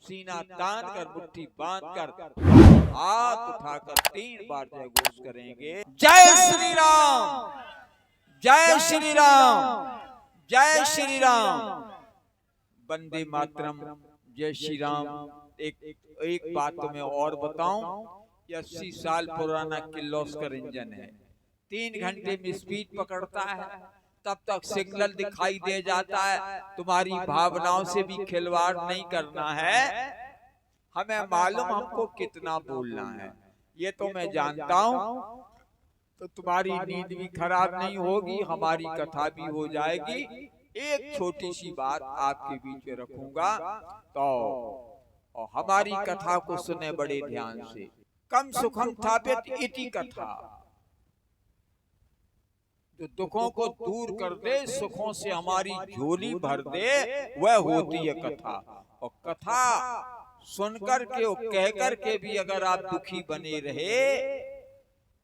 सीना तान कर मुट्ठी बांध कर हाथ उठाकर 3 बार जय घोष करेंगे। जय श्री राम, जय श्री राम, जय श्री राम, वंदे मातरम, जय श्री राम। एक बात तो मैं और बताऊं, 80 साल पुराना किर्लोस्कर इंजन है, 3 घंटे में स्पीड पकड़ता है, तब तक सिग्नल दिखाई दे जाता है। तुम्हारी भावनाओं से भी खिलवाड़ नहीं करना है, हमें मालूम हमको कितना बोलना है, ये तो मैं जानता हूं। तो तुम्हारी नींद भी खराब नहीं होगी, हमारी कथा भी हो जाएगी। एक छोटी सी बात आपके बीच में रखूंगा, तो और हमारी कथा को सुने बड़े ध्यान से। कम सुखम थापित इति कथा, जो दुखों को दूर कर दे, सुखों से हमारी झोली भर दे, वह होती है कथा। और कथा सुनकर के और कह कर के भी अगर आप दुखी बने रहे,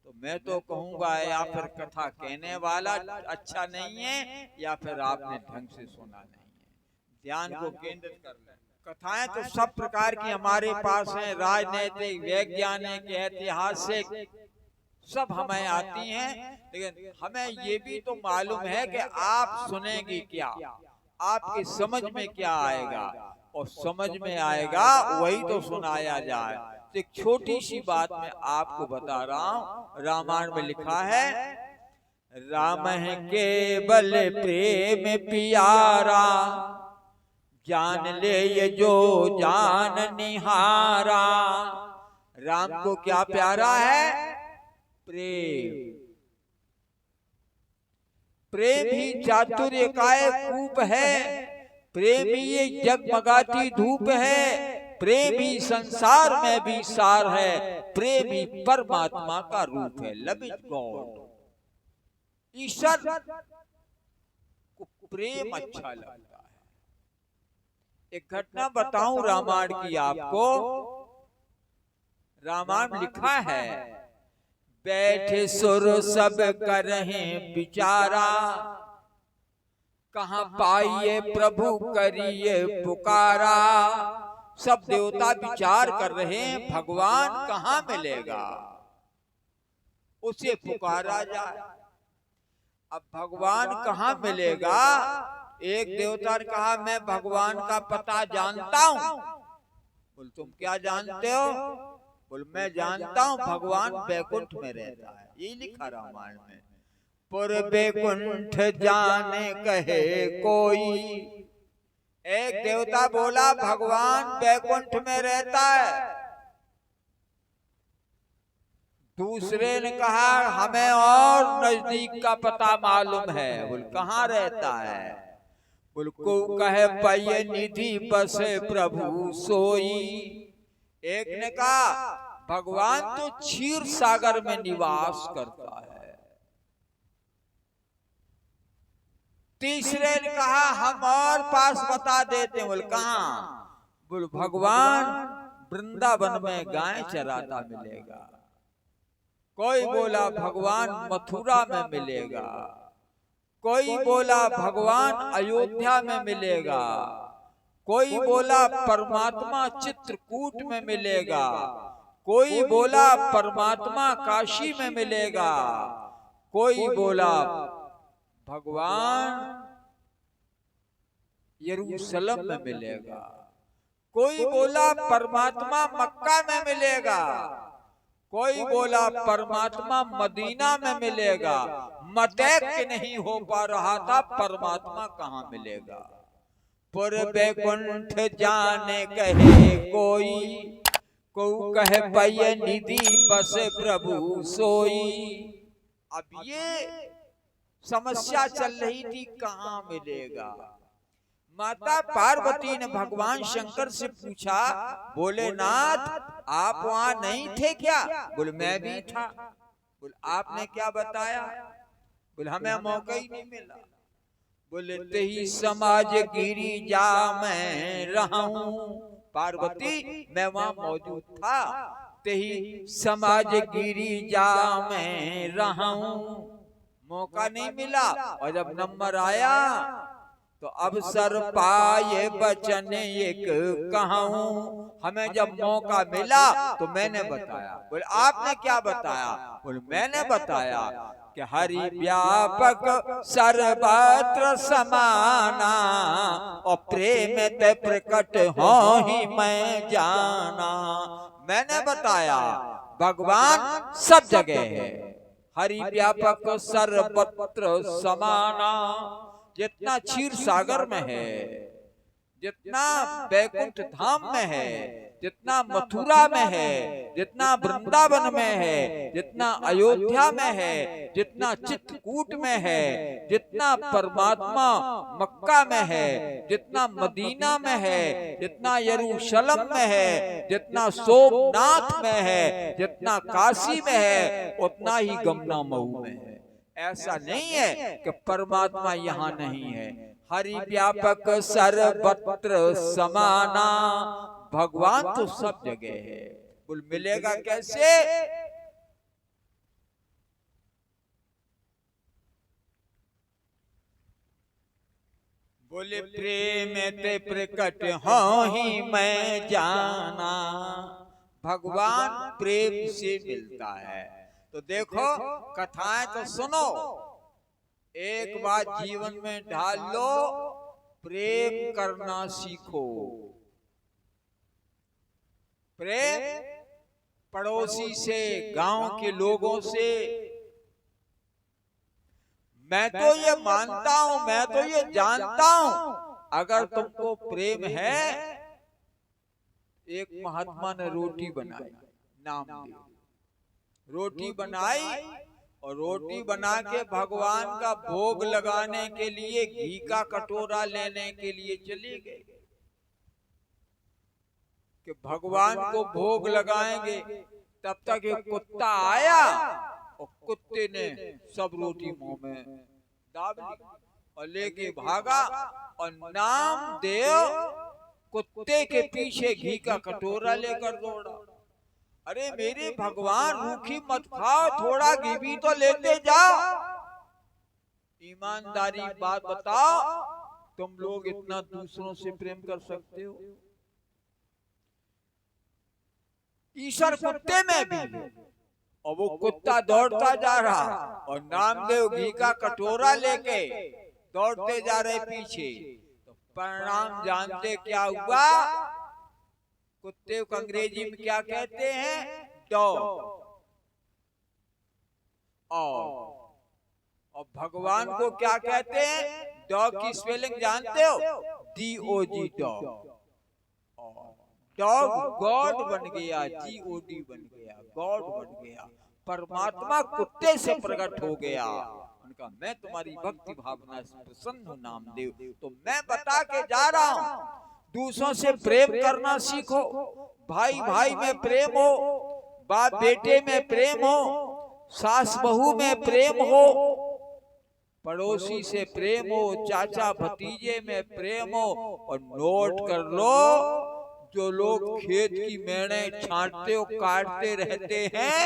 तो मैं तो कहूंगा या फिर कथा कहने वाला अच्छा नहीं है, या फिर आपने ढंग से सुना नहीं है। ध्यान को केंद्रित कर लें। कथाएं तो सब प्रकार की हमारे पास हैं, राजनीतिक, वैज्ञानिक, ऐतिहासिक, सब हमें आती हैं, लेकिन हमें ये भी तो मालूम है कि आप सुनेंगे क्या, आपकी समझ में क्या आएगा, और समझ में आएगा वही तो सुनाया जाए। तो एक छोटी सी बात मैं आपको बता रहा हूं, रामायण में लिखा है, राम है केवल प्रेम प्यारा, जान ले ये जो जान निहारा। राम को क्या प्यारा है? प्रेम। प्रेम ही चातुर्य का एक कूप है, प्रेम ही ये जगमगाती धूप है, प्रेम ही संसार में भी सार है, प्रेम ही परमात्मा का रूप है। Love is God. ईश्वर को प्रेम अच्छा लगता है। एक घटना बताऊं रामायण की आपको। रामायण लिखा है, बैठे सुर सब करहें विचारा, कहाँ पाइए प्रभु करिए पुकारा। सब देवता विचार कर रहे हैं, भगवान कहाँ मिलेगा, उसे पुकारा जाए। अब भगवान कहाँ मिलेगा? एक देवता ने कहा, मैं भगवान का पता जानता हूं। बोल, तुम क्या जानते हो? बोल, मैं जानता हूं भगवान बैकुंठ में रहता है। ये लिखा रामायण में। पुर बैकुंठ जाने कहे कोई, एक देवता बोला भगवान बैकुंठ में रहता है। दूसरे ने कहा, हमें और नजदीक का पता मालूम है। बोल, कहाँ रहता है? बोल, को कहे पय निधि बसे प्रभु सोई। एक ने कहा, भगवान तो क्षीर सागर में निवास करता है। तीसरे ने कहा, हम और पास बता देते हैं। बोल, कहाँ? बोल, भगवान वृंदावन में गाय चराता मिलेगा। कोई बोला भगवान मथुरा में मिलेगा, कोई बोला भगवान अयोध्या में मिलेगा, कोई बोला परमात्मा चित्रकूट में मिलेगा, कोई बोला परमात्मा काशी में मिलेगा, कोई बोला भगवान यरूशलेम में मिलेगा, कोई बोला परमात्मा मक्का में मिलेगा, कोई बोला परमात्मा मदीना में मिलेगा। मतैक्य नहीं हो पा रहा था परमात्मा कहाँ मिलेगा। पुर बैकुंठ जाने कहे कोई, को कहे पय निधि बस प्रभु सोई। अब ये समस्या चल रही थी, कहाँ मिलेगा। माता पार्वती ने भगवान शंकर से पूछा, बोले नाथ आप वहां नहीं थे क्या? बोले, मैं भी था। बोले, आपने क्या बताया? बोले, हमें मौका ही नहीं मिला। बोले, तेही समाज गिरी जा मैं रहूं। पार्वती, मैं वहां मौजूद था, तेही समाज गिरी जा मैं रहूं। मौका नहीं मिला, और जब नंबर आया तो अवसर पाए बचन एक कहूं, हमें जब मौका मिला तो मैंने बताया। बोले आपने क्या बताया? बोले मैंने बताया कि हरि व्यापक सर्वत्र समाना, और प्रेम ते प्रकट हो ही मैं जाना। मैंने बताया भगवान सब जगह है, हरि व्यापक सर्वत्र समाना। जितना क्षीर सागर में है, जितना बैकुंठ धाम में है, जितना मथुरा में है, जितना वृंदावन में है, जितना अयोध्या में है, जितना चित्रकूट में है, जितना परमात्मा मक्का में है, जितना मदीना में है, जितना यरूशलेम में है, जितना सोमनाथ में है, जितना काशी में है, उतना ही गमना मऊ में है। ऐसा नहीं है कि परमात्मा यहाँ नहीं है। हरि व्यापक सर्वत्र समाना, भगवान तो सब जगह है। बोल मिलेगा कैसे? बोले प्रेम ते प्रकट हो ही मैं जाना। भगवान प्रेम से मिलता है। तो देखो कथाएं तो सुनो, एक बार जीवन में ढाल लो, प्रेम करना सीखो। प्रेम पड़ोसी से, गांव के लोगों से। मैं तो ये मानता हूं, मैं तो ये जानता हूं, अगर तुमको प्रेम है, एक महात्मा ने रोटी बनाई, नाम दे रोटी बनाई, और रोटी बना के भगवान का भोग लगाने के लिए घी का कटोरा लेने के लिए चले गए कि भगवान को भोग लगाएंगे। तब तक एक कुत्ता आया और कुत्ते ने सब रोटी मुंह में दाब ली और लेके भागा, और नामदेव कुत्ते के पीछे घी का कटोरा लेकर दौड़ा। अरे मेरे भगवान, रूखी मत खाओ, थोड़ा घी भी तो लेते जाओ। ईमानदारी बात बताओ, तुम लोग इतना दूसरों से प्रेम कर सकते हो? ईश्वर कुत्ते में भी है, और वो कुत्ता दौड़ता जा रहा, और नामदेव घी का कटोरा लेके दौड़ते जा रहे पीछे। तो परिणाम जानते क्या हुआ? कुत्ते को अंग्रेजी में क्या कहते हैं? डॉग। और भगवान को क्या कहते हैं? डॉग की स्पेलिंग जानते हो? DOG, dog. डॉग गॉड बन गया, GOD बन गया, गॉड बन गया। परमात्मा कुत्ते से प्रकट हो गया। उनका मैं तुम्हारी भक्ति भावना से प्रसन्न हूं नामदेव। तो मैं बता के जा रहा हूं, दूसरों से प्रेम करना सीखो। भाई भाई में प्रेम हो, बाप बेटे में प्रेम हो, सास बहू में प्रेम हो, पड़ोसी से प्रेम हो, चाचा भतीजे में प्रेम हो। और नोट कर लो, जो लोग खेत की मेड़े छांटते और काटते रहते हैं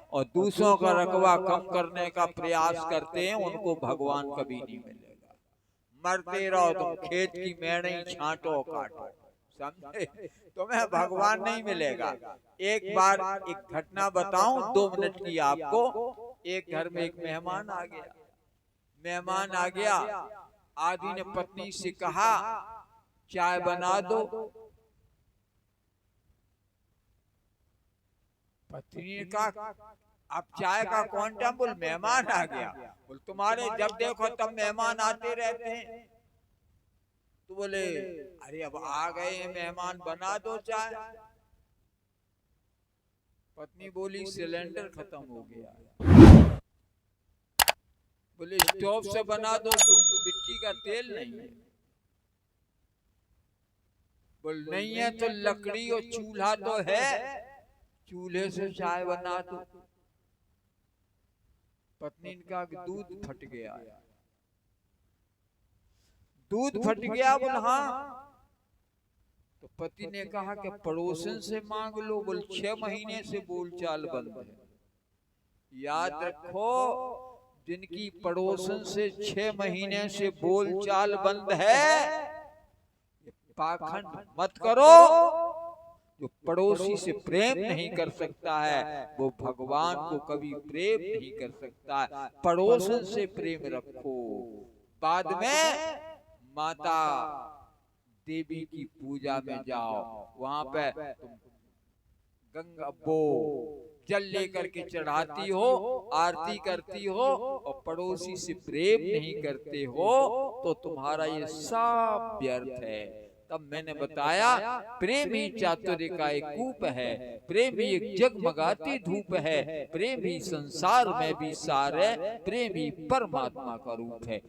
और दूसरों का रकबा कम करने का प्रयास करते हैं, उनको भगवान कभी नहीं मिलेगा। मरते रहो तुम, खेत की मेड़े छांटो काटो, समझे? तुम्हें भगवान नहीं मिलेगा। एक बार एक घटना बताऊं, 2 मिनट की आपको। एक घर में एक मेहमान आ गया। मेहमान आ गया, आदमी ने पत्नी से कहा चाय बना दो। पत्नी ने कहा अब चाय का कौन टाइम? बोल मेहमान आ गया। बोल तुम्हारे जब देखो तब मेहमान आते रहते हैं। तो बोले अरे अब आ गए हैं मेहमान, बना दो चाय। पत्नी बोली सिलेंडर खत्म हो गया। बोले स्टोव से बना दो, मिट्टी का तेल नहीं है। बोल नहीं है तो लकड़ी और चूल्हा तो है, चूल्हे से चाय बना दो। पत्नी ने कहा दूध फट गया। दूध फट गया? बोल हाँ। तो पति ने कहा कि पड़ोसन से मांग लो। बोल 6 महीने से बोलचाल बंद है। याद रखो, जिनकी पड़ोसन से 6 महीने से बोलचाल बंद है, पाखंड मत करो। जो पड़ोसी से प्रेम नहीं कर सकता है वो भगवान को कभी प्रेम नहीं कर सकता है। पड़ोसन से प्रेम रखो। बाद में माता देवी की पूजा में जाओ, वहां पे तुम गंगा जल लेकर के चढ़ाती हो, आरती करती हो, और पड़ोसी से प्रेम नहीं करते हो तो तुम्हारा ये सब व्यर्थ है। तब मैंने बताया प्रेम ही चातुर्य का एक कूप है, प्रेम ही एक जगमगाती धूप है, प्रेम ही संसार में भी सार है, प्रेम ही परमात्मा का रूप है।